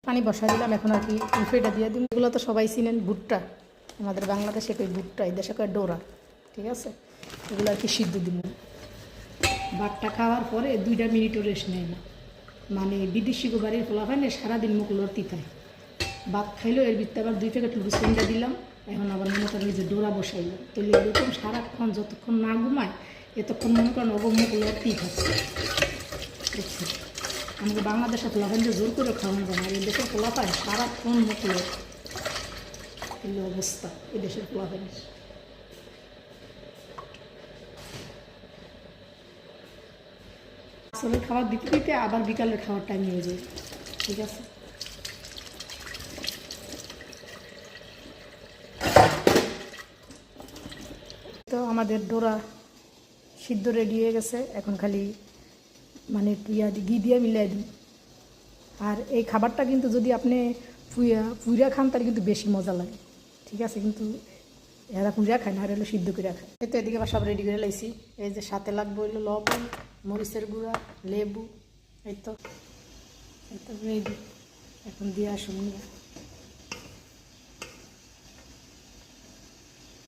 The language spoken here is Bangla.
পানি বসাই দিলাম, এখন আর কি উল্ফেটা দিয়ে দিন। এগুলো তো সবাই চিনেন, ভুট্টা, আমাদের বাংলাদেশে কই ভুট্টা, এই দেশে কয় ডোরা, ঠিক আছে। এগুলো আর কি সিদ্ধ দিব। ভাতটা খাওয়ার পরে 2 মিনিটও রেস্ট নেয় না, মানে বিদেশি বাড়ির পোলা হয় না, সারাদিন মুখ লড়তি থাকে। ভাত খাইলেও এর ভিতরে আবার 2 প্যাকেট লুচি দিলাম। এখন আবার মনে করেন যে ডোরা বসাইলাম, তাহলে এরকম সারাক্ষণ যতক্ষণ না ঘুমায় এতক্ষণ মনে করেন ওগো মুখ লড়তেই থাকছে। দেখছি আমাকে বাংলাদেশে পোলাপান যে জোর করে খাওয়ানো যায় না, এই দেশের পোলাপান সারাক্ষণ মুখ লড়, এই অবস্থা এই দেশের পোলাপানের। আসলে খাবার দিতে দিতে আবার বিকালের খাওয়ার টাইম হয়ে যায়, ঠিক আছে। তো আমাদের ডোরা সিদ্ধ রেডি হয়ে গেছে, এখন খালি মানে ঘি দিয়ে মিলাই দিই। আর এই খাবারটা কিন্তু যদি আপনি পুইরা খান তাহলে কিন্তু বেশি মজা লাগে, ঠিক আছে। কিন্তু এরা পুইরা খায় না, আর হলো সিদ্ধ করে খায়। এই তো এদিকে আবার সব রেডি করে লাইছি। এই যে সাথে লাগবে হইলো লবণ, মরিচের গুঁড়া, লেবু, এই তো রেডি। এখন দিয়ে আসুন।